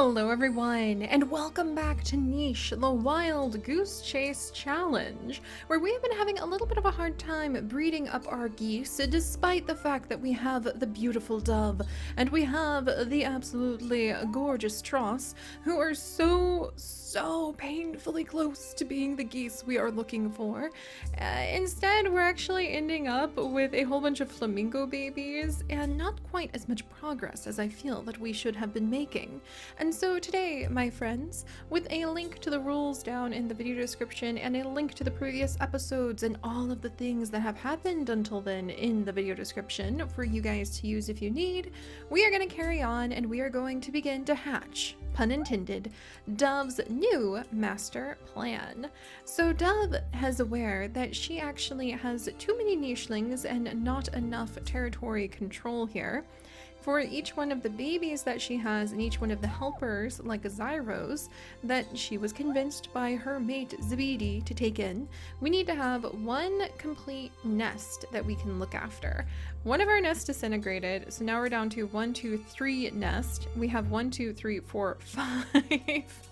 Hello everyone, and welcome back to Niche, the Wild Goose Chase Challenge, where we have been having a little bit of a hard time breeding up our geese, despite the fact that we have the beautiful dove, and we have the absolutely gorgeous Tross, who are so painfully close to being the geese we are looking for. Instead, we're actually ending up with a whole bunch of flamingo babies, and not quite as much progress as I feel that we should have been making. And so today, my friends, with a link to the rules down in the video description and a link to the previous episodes and all of the things that have happened until then in the video description for you guys to use if you need, we are going to carry on and we are going to begin to hatch, pun intended, Dove's new master plan. So Dove is aware that she actually has too many nichelings and not enough territory control here. For each one of the babies that she has and each one of the helpers, like Zyros, that she was convinced by her mate Spotty to take in, we need to have one complete nest that we can look after. One of our nests disintegrated, so now we're down to 1, 2, 3 nest. We have 1, 2, 3, 4, 5.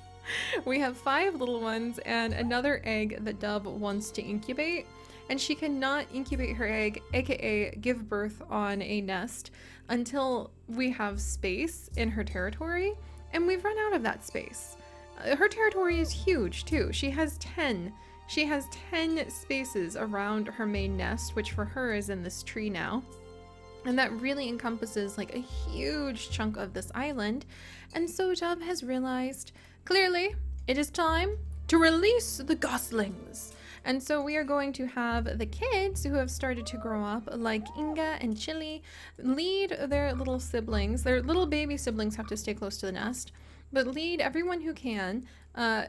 We have 5 little ones and another egg that Dove wants to incubate. And she cannot incubate her egg, aka give birth on a nest, until we have space in her territory, and we've run out of that space. Her territory is huge too. She has 10 spaces around her main nest, which for her is in this tree now. And that really encompasses like a huge chunk of this island. And so Dove has realized, clearly, it is time to release the goslings. And so we are going to have the kids who have started to grow up, like Inga and Chili, lead their little siblings. Their little baby siblings have to stay close to the nest, but lead everyone who can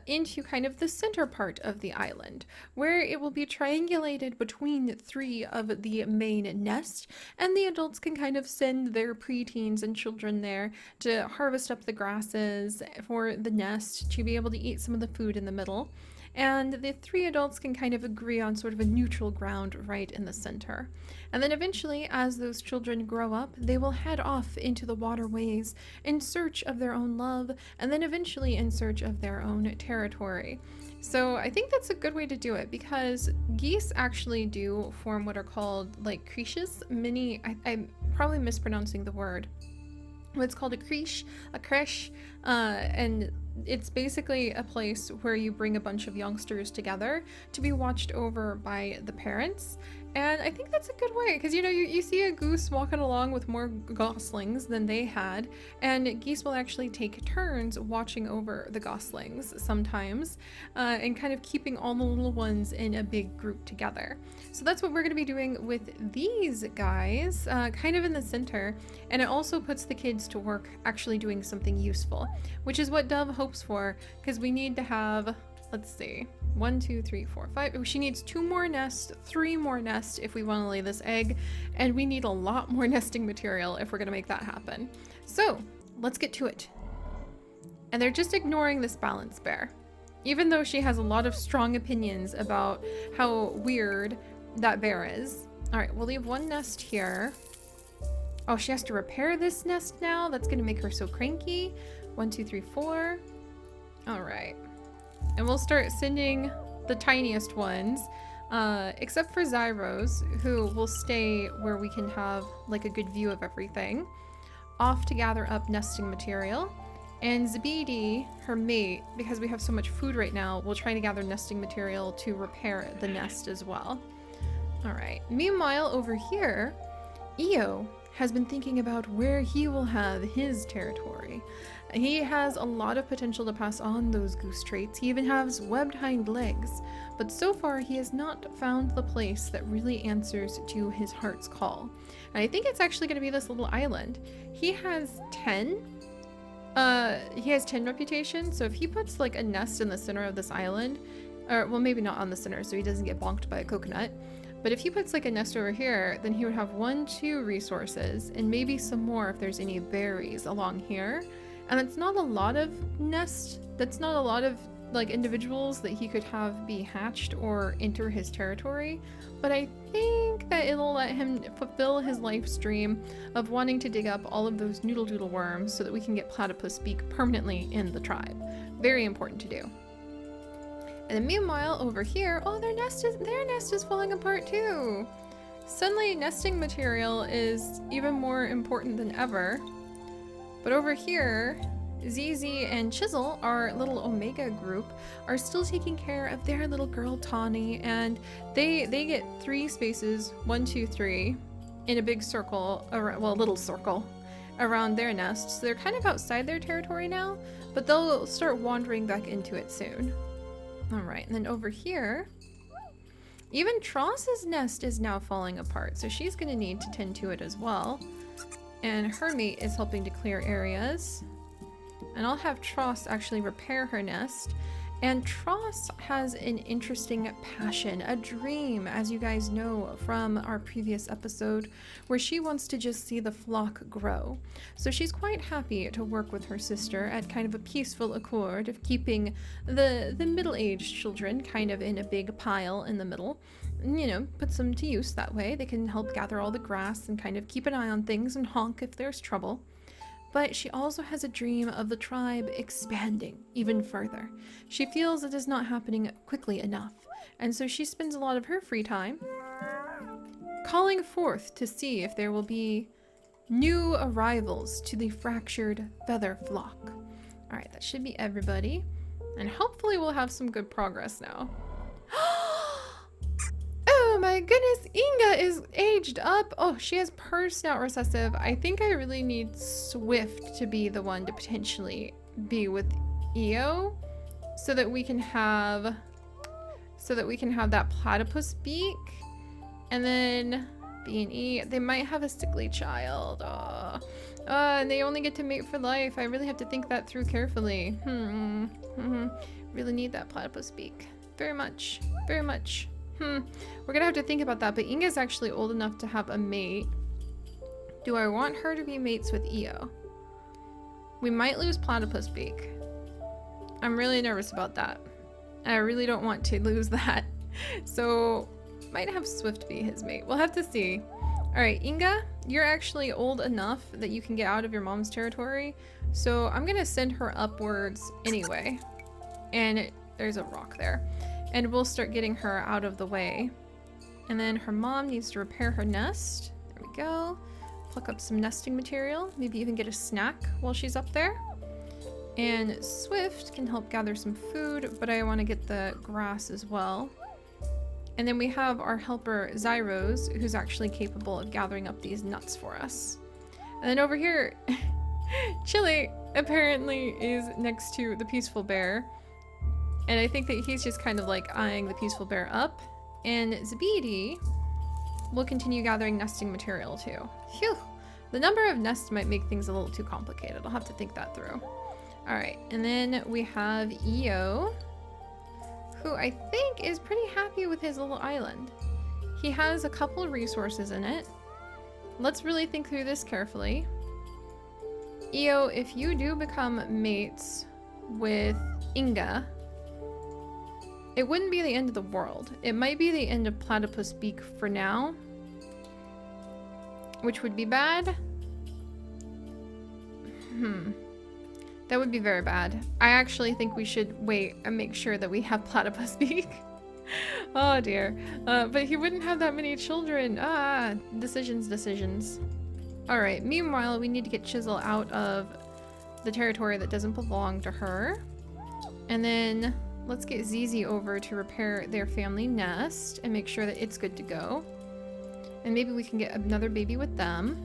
into kind of the center part of the island, where it will be triangulated between 3 of the main nest, and the adults can kind of send their preteens and children there to harvest up the grasses for the nest, to be able to eat some of the food in the middle. And the 3 adults can kind of agree on sort of a neutral ground right in the center. And then eventually, as those children grow up, they will head off into the waterways in search of their own love, and then eventually in search of their own territory. So I think that's a good way to do it, because geese actually do form what are called like creches. I'm probably mispronouncing the word. It's called a creche, and it's basically a place where you bring a bunch of youngsters together to be watched over by the parents. And I think that's a good way, because you see a goose walking along with more goslings than they had, and geese will actually take turns watching over the goslings sometimes, and kind of keeping all the little ones in a big group together. So that's what we're going to be doing with these guys, kind of in the center, and it also puts the kids to work actually doing something useful, which is what Dove hopes for, because we need to have, let's see, 1, 2, 3, 4, 5. She needs 2 more nests, 3 more nests if we want to lay this egg, and we need a lot more nesting material if we're going to make that happen. So let's get to it. And they're just ignoring this balance bear, even though she has a lot of strong opinions about how weird that bear is. All right, we'll leave 1 nest here. Oh, she has to repair this nest now. That's going to make her so cranky. 1, 2, 3, 4. All right. And we'll start sending the tiniest ones, except for Zyros, who will stay where we can have like a good view of everything, off to gather up nesting material. And Spotty, her mate, because we have so much food right now, will try to gather nesting material to repair the nest as well. All right. Meanwhile, over here, Io has been thinking about where he will have his territory. He has a lot of potential to pass on those goose traits. He even has webbed hind legs, but so far he has not found the place that really answers to his heart's call. And I think it's actually going to be this little island. He has 10 reputation, so if he puts like a nest in the center of this island, or well, maybe not on the center so he doesn't get bonked by a coconut, but if he puts like a nest over here, then he would have 1, 2 resources, and maybe some more if there's any berries along here. And that's not a lot of like individuals that he could have be hatched or enter his territory, but I think that it'll let him fulfill his life's dream of wanting to dig up all of those noodle doodle worms so that we can get platypus beak permanently in the tribe. Very important to do. And then meanwhile over here, oh, their nest is falling apart too. Suddenly nesting material is even more important than ever. But over here, ZZ and Chisel, our little Omega group, are still taking care of their little girl Tawny, and they get 3 spaces, 1, 2, 3, in a big circle, well, a little circle, around their nest. So they're kind of outside their territory now, but they'll start wandering back into it soon. All right, and then over here, even Tross's nest is now falling apart, so she's gonna need to tend to it as well. And her mate is helping to clear areas. And I'll have Tross actually repair her nest. And Tross has an interesting passion, a dream, as you guys know from our previous episode, where she wants to just see the flock grow. So she's quite happy to work with her sister at kind of a peaceful accord of keeping the middle-aged children kind of in a big pile in the middle. And, you know, puts them to use that way. They can help gather all the grass and kind of keep an eye on things and honk if there's trouble. But she also has a dream of the tribe expanding even further. She feels it is not happening quickly enough, and so she spends a lot of her free time calling forth to see if there will be new arrivals to the fractured feather flock. Alright, that should be everybody, and hopefully we'll have some good progress now. Oh my goodness, Inga is aged up. Oh, she has purr snout recessive. I think I really need Swift to be the one to potentially be with Io so that we can have that platypus beak. And then B and E, they might have a sickly child. And they only get to mate for life. I really have to think that through carefully. Really need that platypus beak. Very much. Very much. We're gonna have to think about that, but Inga's actually old enough to have a mate. Do I want her to be mates with Io? We might lose platypus beak. I'm really nervous about that. I really don't want to lose that. So, might have Swift be his mate. We'll have to see. Alright, Inga, you're actually old enough that you can get out of your mom's territory. So, I'm gonna send her upwards anyway. And there's a rock there. And we'll start getting her out of the way. And then her mom needs to repair her nest. There we go. Pluck up some nesting material. Maybe even get a snack while she's up there. And Swift can help gather some food, but I want to get the grass as well. And then we have our helper Zyros, who's actually capable of gathering up these nuts for us. And then over here, Chili apparently is next to the peaceful bear. And I think that he's just kind of like eyeing the peaceful bear up. And Zabidi will continue gathering nesting material too. Phew! The number of nests might make things a little too complicated. I'll have to think that through. Alright, and then we have Io, who I think is pretty happy with his little island. He has a couple of resources in it. Let's really think through this carefully. Io, if you do become mates with Inga, it wouldn't be the end of the world. It might be the end of platypus beak for now, which would be bad. That would be very bad. I actually think we should wait and make sure that we have platypus beak. Oh dear. But he wouldn't have that many children. Decisions. Alright, meanwhile, we need to get Chisel out of the territory that doesn't belong to her. And then let's get ZZ over to repair their family nest and make sure that it's good to go. And maybe we can get another baby with them.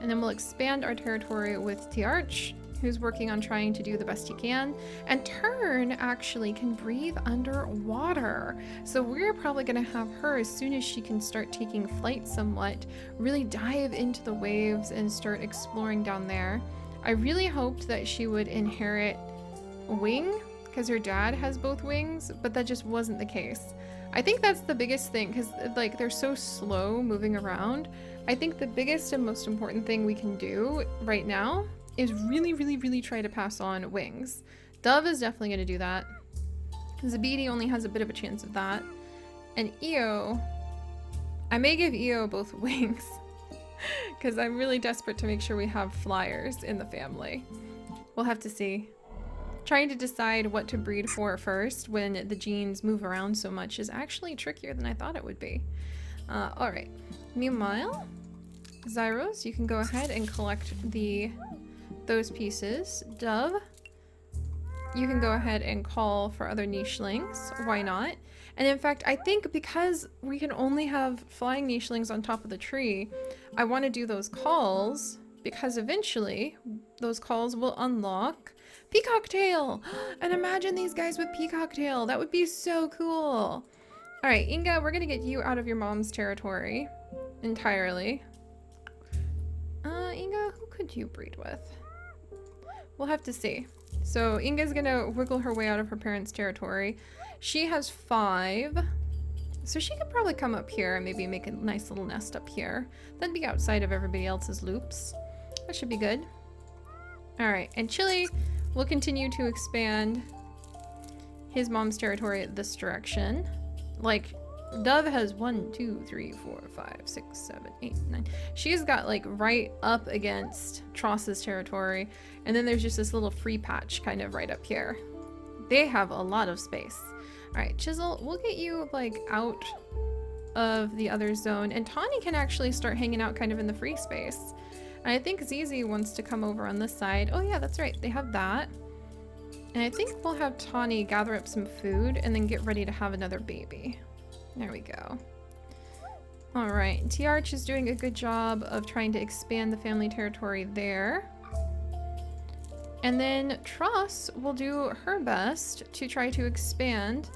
And then we'll expand our territory with Tiarch, who's working on trying to do the best he can. And Tern actually can breathe underwater. So we're probably gonna have her, as soon as she can start taking flight somewhat, really dive into the waves and start exploring down there. I really hoped that she would inherit a wing, because her dad has both wings, but that just wasn't the case. I think that's the biggest thing, because like they're so slow moving around. I think the biggest and most important thing we can do right now is really try to pass on wings Dove is definitely going to do that. Zabidi only has a bit of a chance of that. And Io, I may give Io both wings because I'm really desperate to make sure we have flyers in the family. We'll have to see. Trying to decide what to breed for first when the genes move around so much is actually trickier than I thought it would be. All right. Meanwhile, Zyros, you can go ahead and collect those pieces. Dove, you can go ahead and call for other nichelings. Why not? And in fact, I think because we can only have flying nichelings on top of the tree, I want to do those calls because eventually those calls will unlock Peacock Tail. And imagine these guys with Peacock Tail. That would be so cool. All right, Inga, we're going to get you out of your mom's territory entirely. Inga, who could you breed with? We'll have to see. So Inga's gonna wiggle her way out of her parents' territory. She has 5. So she could probably come up here and maybe make a nice little nest up here. That'd be outside of everybody else's loops. That should be good. All right, and Chili will continue to expand his mom's territory this direction. Like, Dove has 1, 2, 3, 4, 5, 6, 7, 8, 9. She's got like right up against Tross's territory. And then there's just this little free patch kind of right up here. They have a lot of space. All right, Chisel, we'll get you like out of the other zone. And Tawny can actually start hanging out kind of in the free space. And I think Zizi wants to come over on this side. Oh yeah, that's right. They have that. And I think we'll have Tawny gather up some food and then get ready to have another baby. There we go. All right, T-Arch is doing a good job of trying to expand the family territory there. And then Tross will do her best to try to expand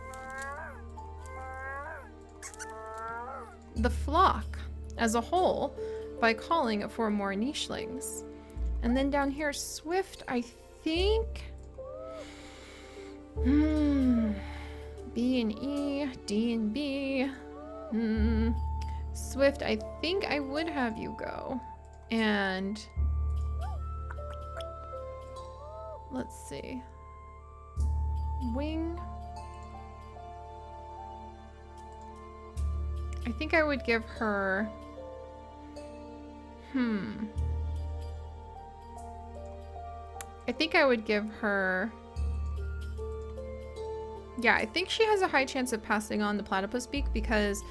the flock as a whole by calling for more nichelings. And then down here, Swift, I think... B and E, D and B. Swift, I think I would have you go. And let's see. Wing. I think I would give her... I think I would give her... Yeah, I think she has a high chance of passing on the platypus beak because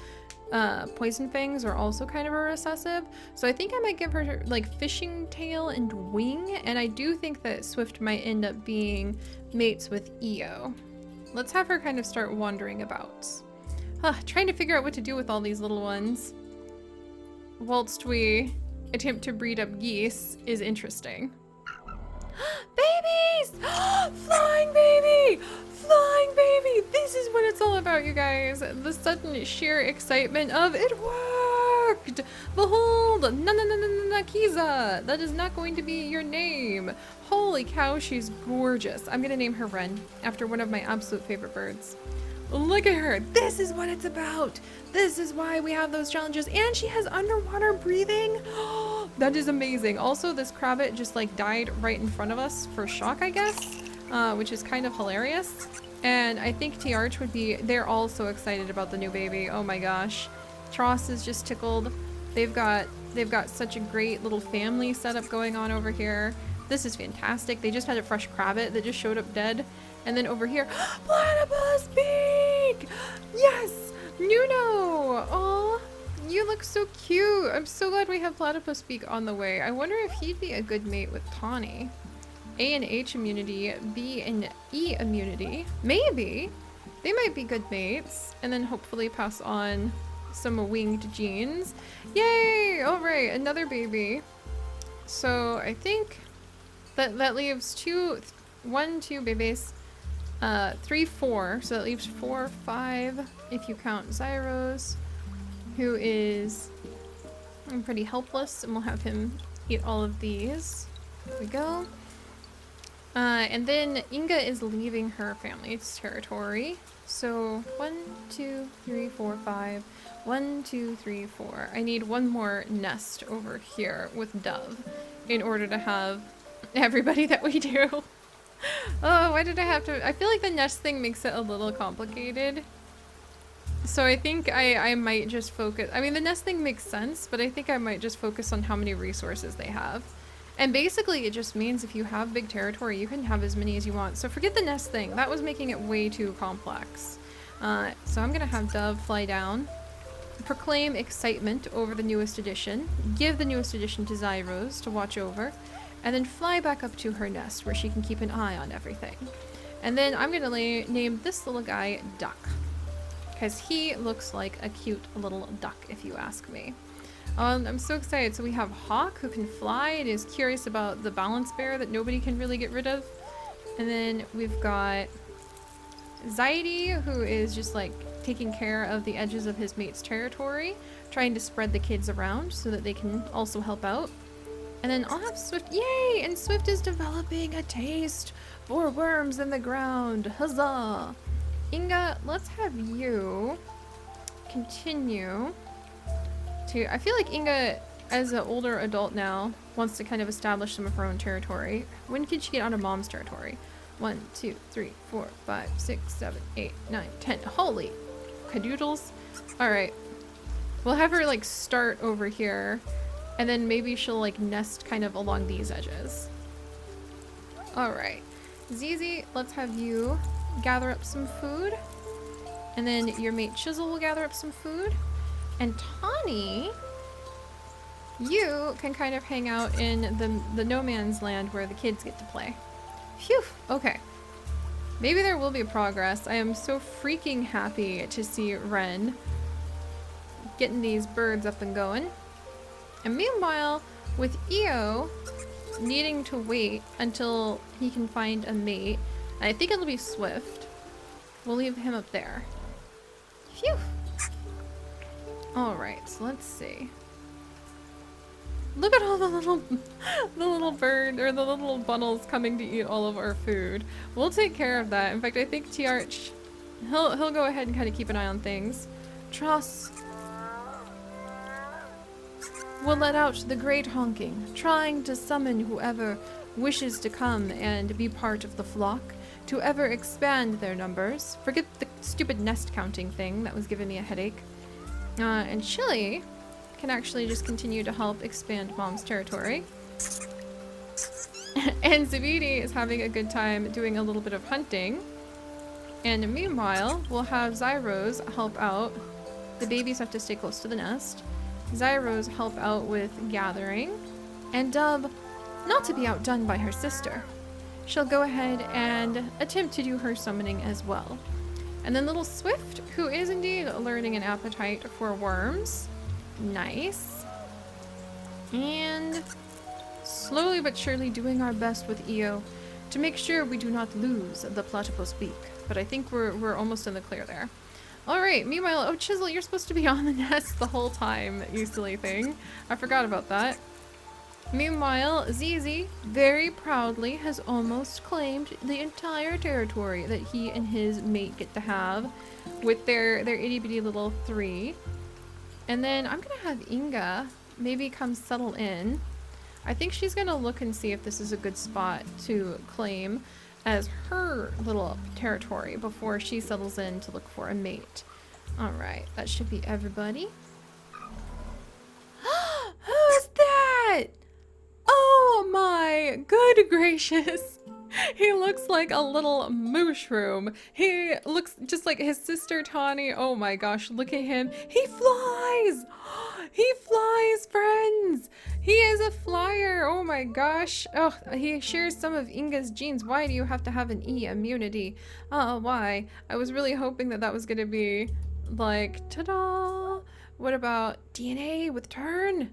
poison fangs are also kind of a recessive. So I think I might give her like fishing tail and wing. And I do think that Swift might end up being mates with Io. Let's have her kind of start wandering about. Trying to figure out what to do with all these little ones whilst we attempt to breed up geese is interesting. Babies! Flying baby! Flying baby! This is what it's all about, you guys. The sudden sheer excitement of it worked! Behold! Nakiza! That is not going to be your name. Holy cow, she's gorgeous. I'm gonna name her Wren after one of my absolute favorite birds. Look at her. This is what it's about. This is why we have those challenges. And she has underwater breathing. That is amazing. Also, this crabbit just like died right in front of us for shock, I guess, which is kind of hilarious. And I think T-Arch would be, they're all so excited about the new baby. Oh my gosh. Tross is just tickled. They've got such a great little family setup going on over here. This is fantastic. They just had a fresh crabbit that just showed up dead. And then over here, platypus beak! Yes! Nuno! Oh, you look so cute. I'm so glad we have platypus beak on the way. I wonder if he'd be a good mate with Tawny. A and H immunity, B and E immunity. Maybe. They might be good mates. And then hopefully pass on some winged genes. Yay! All right, another baby. So I think that leaves 2 babies. 3, 4. So that leaves 4, 5 if you count Zyros, who is pretty helpless, and we'll have him eat all of these. There we go. And then Inga is leaving her family's territory. So 1, 2, 3, 4, 5. 1, 2, 3, 4. I need one more nest over here with Dove in order to have everybody that we do. Oh, why did I have to? I feel like the nest thing makes it a little complicated. So I think I might just focus. I mean, the nest thing makes sense, but I think I might just focus on how many resources they have. And basically, it just means if you have big territory, you can have as many as you want. So forget the nest thing. That was making it way too complex. So I'm gonna have Dove fly down, proclaim excitement over the newest edition, give the newest edition to Zyros to watch over, and then fly back up to her nest where she can keep an eye on everything. And then I'm gonna name this little guy Duck, because he looks like a cute little duck, if you ask me. I'm so excited. So we have Hawk, who can fly and is curious about the balance bear that nobody can really get rid of. And then we've got Zaidi, who is just like taking care of the edges of his mate's territory, trying to spread the kids around so that they can also help out. And then I'll have Swift. Yay! And Swift is developing a taste for worms in the ground. Huzzah! Inga, let's have you continue to... I feel like Inga, as an older adult now, wants to kind of establish some of her own territory. When can she get out of mom's territory? 1, 2, 3, 4, 5, 6, 7, 8, 9, 10. Holy cadoodles. Alright. We'll have her like start over here, and then maybe she'll like nest kind of along these edges. Alright. Zizi, let's have you gather up some food. And then your mate Chisel will gather up some food. And Tawny, you can kind of hang out in the no man's land where the kids get to play. Phew, okay. Maybe there will be progress. I am so freaking happy to see Ren getting these birds up and going. And meanwhile, with Io needing to wait until he can find a mate, and I think it'll be Swift, we'll leave him up there. Phew. Alright, so let's see. Look at all the little bird, or the little bunnels coming to eat all of our food. We'll take care of that. In fact, I think T-Arch, he'll go ahead and kind of keep an eye on things. Truss will let out the great honking, trying to summon whoever wishes to come and be part of the flock, to ever expand their numbers. Forget the stupid nest counting thing that was giving me a headache. And Chili can actually just continue to help expand mom's territory. And Zabidi is having a good time doing a little bit of hunting. And meanwhile, we'll have Zyros help out. The babies have to stay close to the nest. Zyros help out with gathering. And Dub, not to be outdone by her sister, she'll go ahead and attempt to do her summoning as well. And then little Swift, who is indeed learning an appetite for worms. Nice. And slowly but surely doing our best with Io to make sure we do not lose the platypus beak. But I think we're almost in the clear there. Alright, meanwhile, oh Chisel, you're supposed to be on the nest the whole time, you silly thing. I forgot about that. Meanwhile, Zizi very proudly has almost claimed the entire territory that he and his mate get to have with their itty bitty little 3. And then I'm gonna have Inga maybe come settle in. I think she's gonna look and see if this is a good spot to claim as her little territory before she settles in to look for a mate. Alright, that should be everybody. Who's that? Oh my good gracious. He looks like a little mushroom. He looks just like his sister Tawny. Oh my gosh, look at him. He flies! He flies, friends! He is a flyer! Oh my gosh. Oh, he shares some of Inga's genes. Why do you have to have an E immunity? Why? I was really hoping that that was gonna be like, ta-da! What about DNA with turn?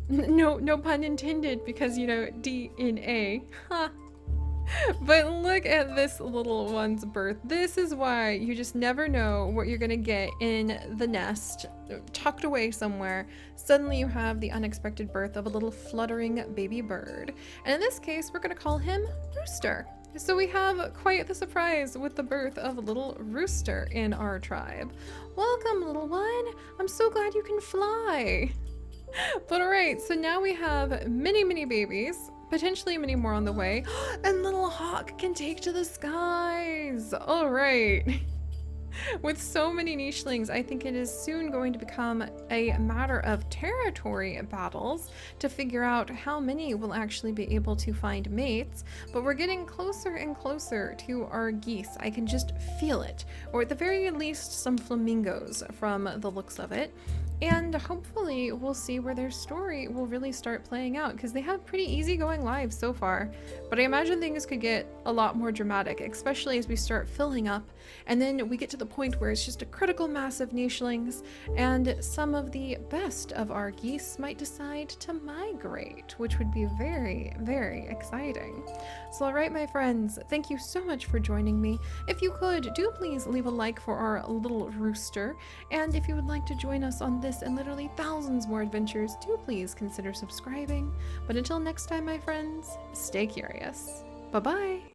No pun intended, because, you know, DNA. Ha! But look at this little one's birth. This is why you just never know what you're gonna get in the nest, tucked away somewhere. Suddenly you have the unexpected birth of a little fluttering baby bird. And in this case, we're gonna call him Rooster. So we have quite the surprise with the birth of a little Rooster in our tribe. Welcome, little one. I'm so glad you can fly. But alright, so now we have many babies, potentially many more on the way. And little Hawk can take to the skies. All right. With so many nichelings, I think it is soon going to become a matter of territory battles to figure out how many will actually be able to find mates, but we're getting closer and closer to our geese. I can just feel it, or at the very least some flamingos from the looks of it. And hopefully we'll see where their story will really start playing out, because they have pretty easygoing lives so far. But I imagine things could get a lot more dramatic, especially as we start filling up, and then we get to the point where it's just a critical mass of nichelings, and some of the best of our geese might decide to migrate, which would be very, very exciting. So alright, my friends, thank you so much for joining me. If you could, do please leave a like for our little Rooster, and if you would like to join us on this and literally thousands more adventures, do please consider subscribing. But until next time, my friends, stay curious. Bye-bye!